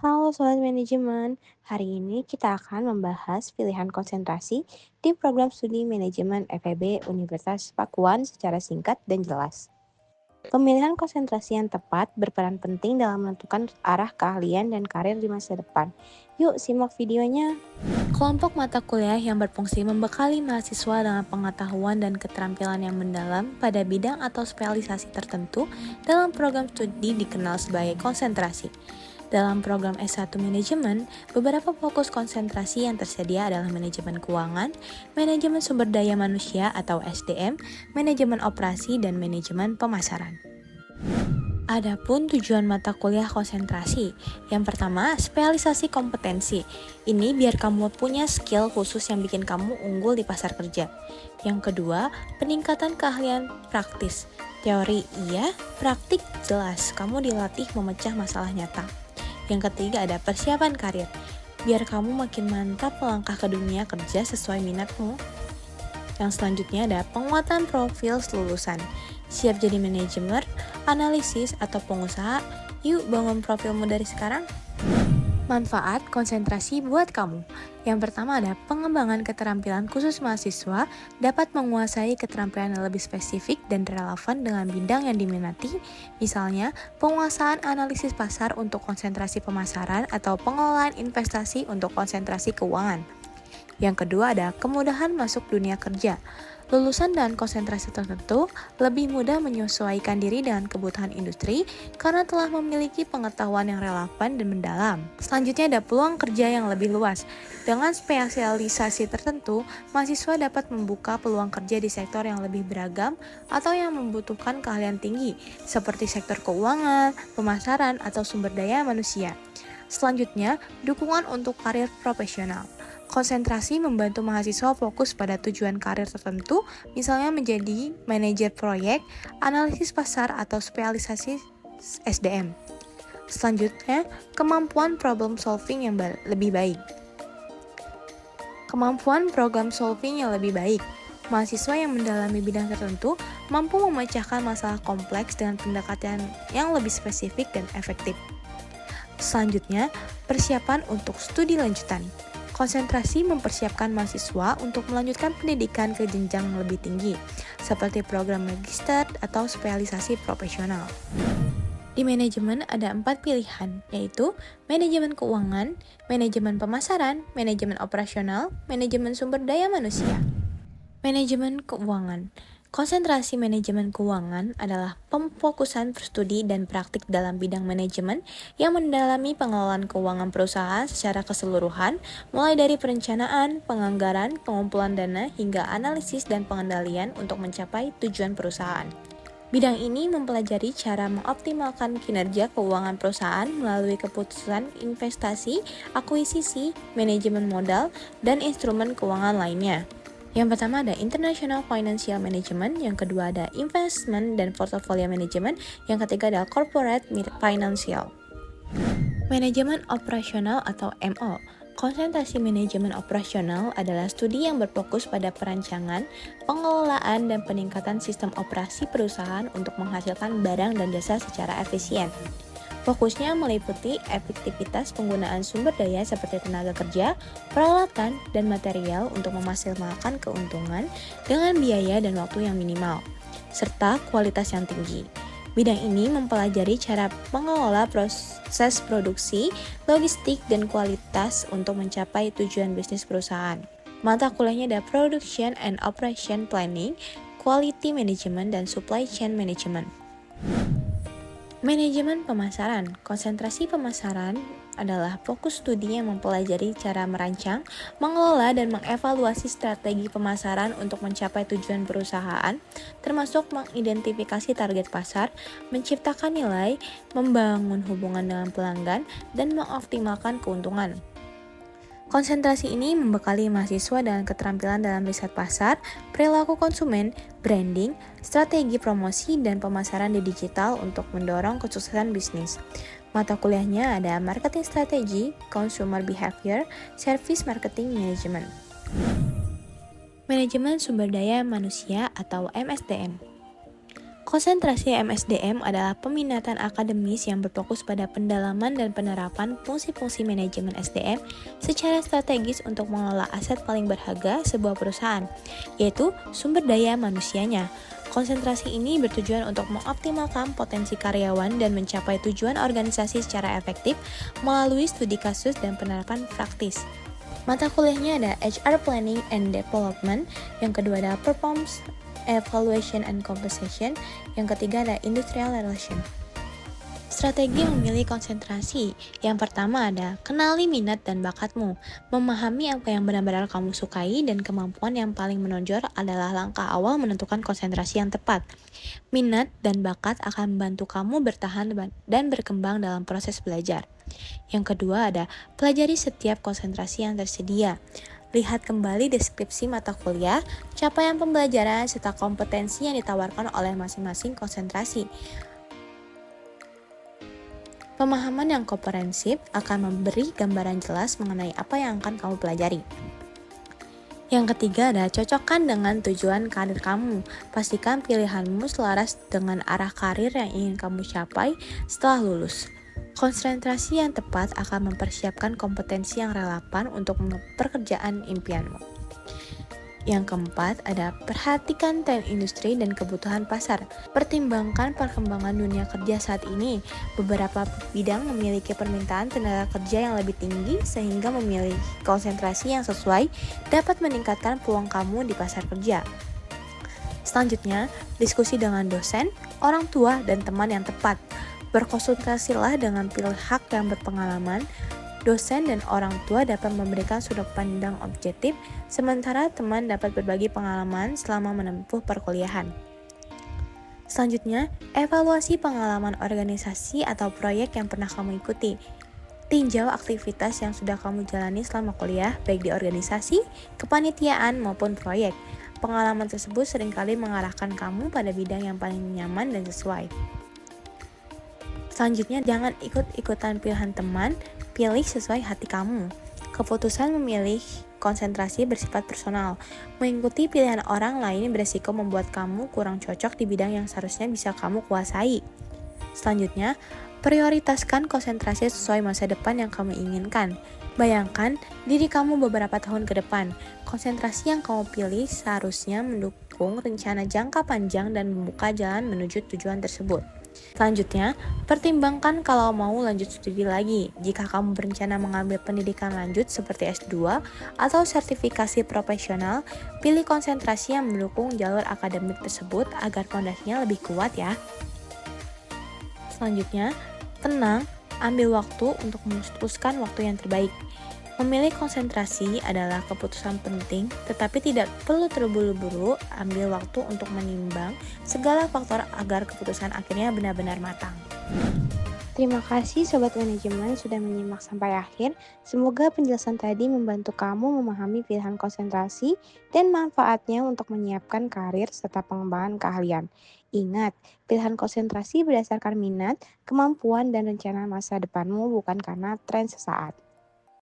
Halo Sobat Manajemen, hari ini kita akan membahas pilihan konsentrasi di program studi manajemen FEB Universitas Pakuan secara singkat dan jelas. Pemilihan konsentrasi yang tepat berperan penting dalam menentukan arah keahlian dan karir di masa depan. Yuk simak videonya. Kelompok mata kuliah yang berfungsi membekali mahasiswa dengan pengetahuan dan keterampilan yang mendalam pada bidang atau spesialisasi tertentu dalam program studi dikenal sebagai konsentrasi. Dalam program S1 Manajemen, beberapa fokus konsentrasi yang tersedia adalah manajemen keuangan, manajemen sumber daya manusia atau SDM, manajemen operasi, dan manajemen pemasaran. Adapun tujuan mata kuliah konsentrasi. Yang pertama, spesialisasi kompetensi. Ini biar kamu punya skill khusus yang bikin kamu unggul di pasar kerja. Yang kedua, peningkatan keahlian praktis. Teori iya, praktik jelas. Kamu dilatih memecah masalah nyata. Yang ketiga ada persiapan karir. Biar kamu makin mantap melangkah ke dunia kerja sesuai minatmu. Yang selanjutnya ada penguatan profil lulusan. Siap jadi manajemen, analisis, atau pengusaha? Yuk bangun profilmu dari sekarang. Manfaat konsentrasi buat kamu. Yang pertama ada pengembangan keterampilan khusus mahasiswa dapat menguasai keterampilan yang lebih spesifik dan relevan dengan bidang yang diminati, misalnya penguasaan analisis pasar untuk konsentrasi pemasaran atau pengelolaan investasi untuk konsentrasi keuangan. Yang kedua ada kemudahan masuk dunia kerja. Lulusan dan konsentrasi tertentu lebih mudah menyesuaikan diri dengan kebutuhan industri karena telah memiliki pengetahuan yang relevan dan mendalam. Selanjutnya ada peluang kerja yang lebih luas. Dengan spesialisasi tertentu, mahasiswa dapat membuka peluang kerja di sektor yang lebih beragam atau yang membutuhkan keahlian tinggi, seperti sektor keuangan, pemasaran, atau sumber daya manusia. Selanjutnya, dukungan untuk karir profesional. Konsentrasi membantu mahasiswa fokus pada tujuan karir tertentu, misalnya menjadi manajer proyek, analisis pasar, atau spesialisasi SDM. Selanjutnya, kemampuan problem solving yang lebih baik. Kemampuan program solving yang lebih baik. Mahasiswa yang mendalami bidang tertentu mampu memecahkan masalah kompleks dengan pendekatan yang lebih spesifik dan efektif. Selanjutnya, persiapan untuk studi lanjutan. Konsentrasi mempersiapkan mahasiswa untuk melanjutkan pendidikan ke jenjang lebih tinggi, seperti program magister atau spesialisasi profesional. Di manajemen ada 4 pilihan, yaitu manajemen keuangan, manajemen pemasaran, manajemen operasional, manajemen sumber daya manusia. Manajemen keuangan. Konsentrasi manajemen keuangan adalah pemfokusan studi dan praktik dalam bidang manajemen yang mendalami pengelolaan keuangan perusahaan secara keseluruhan, mulai dari perencanaan, penganggaran, pengumpulan dana, hingga analisis dan pengendalian untuk mencapai tujuan perusahaan. Bidang ini mempelajari cara mengoptimalkan kinerja keuangan perusahaan melalui keputusan investasi, akuisisi, manajemen modal, dan instrumen keuangan lainnya. Yang pertama ada International Financial Management, yang kedua ada Investment dan Portfolio Management, yang ketiga adalah Corporate Financial. Manajemen operasional atau MO. Konsentrasi manajemen operasional adalah studi yang berfokus pada perancangan, pengelolaan, dan peningkatan sistem operasi perusahaan untuk menghasilkan barang dan jasa secara efisien. Fokusnya meliputi efektivitas penggunaan sumber daya seperti tenaga kerja, peralatan, dan material untuk memaksimalkan keuntungan dengan biaya dan waktu yang minimal, serta kualitas yang tinggi. Bidang ini mempelajari cara mengelola proses produksi, logistik, dan kualitas untuk mencapai tujuan bisnis perusahaan. Mata kuliahnya ada Production and Operation Planning, Quality Management, dan Supply Chain Management. Manajemen pemasaran. Konsentrasi pemasaran adalah fokus studi yang mempelajari cara merancang, mengelola, dan mengevaluasi strategi pemasaran untuk mencapai tujuan perusahaan, termasuk mengidentifikasi target pasar, menciptakan nilai, membangun hubungan dengan pelanggan, dan mengoptimalkan keuntungan. Konsentrasi ini membekali mahasiswa dengan keterampilan dalam riset pasar, perilaku konsumen, branding, strategi promosi, dan pemasaran di digital untuk mendorong kesuksesan bisnis. Mata kuliahnya ada Marketing Strategy, Consumer Behavior, Service Marketing Management. Manajemen Sumber Daya Manusia atau MSDM. Konsentrasi MSDM adalah peminatan akademis yang berfokus pada pendalaman dan penerapan fungsi-fungsi manajemen SDM secara strategis untuk mengelola aset paling berharga sebuah perusahaan, yaitu sumber daya manusianya. Konsentrasi ini bertujuan untuk mengoptimalkan potensi karyawan dan mencapai tujuan organisasi secara efektif melalui studi kasus dan penerapan praktis. Mata kuliahnya ada HR Planning and Development, yang kedua ada Performance Evaluation and Compensation, yang ketiga ada Industrial Relation. Strategi memilih konsentrasi. Yang pertama ada kenali minat dan bakatmu. Memahami apa yang benar-benar kamu sukai dan kemampuan yang paling menonjol adalah langkah awal menentukan konsentrasi yang tepat. Minat dan bakat akan membantu kamu bertahan dan berkembang dalam proses belajar. Yang kedua ada pelajari setiap konsentrasi yang tersedia. Lihat kembali deskripsi mata kuliah, capaian pembelajaran, serta kompetensi yang ditawarkan oleh masing-masing konsentrasi. Pemahaman yang komprehensif akan memberi gambaran jelas mengenai apa yang akan kamu pelajari. Yang ketiga ada cocokkan dengan tujuan karir kamu. Pastikan pilihanmu selaras dengan arah karir yang ingin kamu capai setelah lulus. Konsentrasi yang tepat akan mempersiapkan kompetensi yang relevan untuk pekerjaan impianmu. Yang keempat ada perhatikan tren industri dan kebutuhan pasar. Pertimbangkan perkembangan dunia kerja saat ini. Beberapa bidang memiliki permintaan tenaga kerja yang lebih tinggi sehingga memilih konsentrasi yang sesuai dapat meningkatkan peluang kamu di pasar kerja. Selanjutnya, diskusi dengan dosen, orang tua, dan teman yang tepat. Berkonsultasilah dengan pihak yang berpengalaman. Dosen dan orang tua dapat memberikan sudut pandang objektif, sementara teman dapat berbagi pengalaman selama menempuh perkuliahan. Selanjutnya, evaluasi pengalaman organisasi atau proyek yang pernah kamu ikuti. Tinjau aktivitas yang sudah kamu jalani selama kuliah, baik di organisasi, kepanitiaan, maupun proyek. Pengalaman tersebut seringkali mengarahkan kamu pada bidang yang paling nyaman dan sesuai. Selanjutnya, jangan ikut-ikutan pilihan teman, pilih sesuai hati kamu. Keputusan memilih konsentrasi bersifat personal. Mengikuti pilihan orang lain beresiko membuat kamu kurang cocok di bidang yang seharusnya bisa kamu kuasai. Selanjutnya, prioritaskan konsentrasi sesuai masa depan yang kamu inginkan. Bayangkan diri kamu beberapa tahun ke depan. Konsentrasi yang kamu pilih seharusnya mendukung rencana jangka panjang dan membuka jalan menuju tujuan tersebut. Selanjutnya, pertimbangkan kalau mau lanjut studi lagi. Jika kamu berencana mengambil pendidikan lanjut seperti S2 atau sertifikasi profesional, pilih konsentrasi yang mendukung jalur akademik tersebut agar fondasinya lebih kuat ya. Selanjutnya, tenang, ambil waktu untuk memutuskan waktu yang terbaik. Memilih konsentrasi adalah keputusan penting, tetapi tidak perlu terburu-buru. Ambil waktu untuk menimbang segala faktor agar keputusan akhirnya benar-benar matang. Terima kasih Sobat Manajemen sudah menyimak sampai akhir. Semoga penjelasan tadi membantu kamu memahami pilihan konsentrasi dan manfaatnya untuk menyiapkan karir serta pengembangan keahlian. Ingat, pilihan konsentrasi berdasarkan minat, kemampuan, dan rencana masa depanmu bukan karena tren sesaat.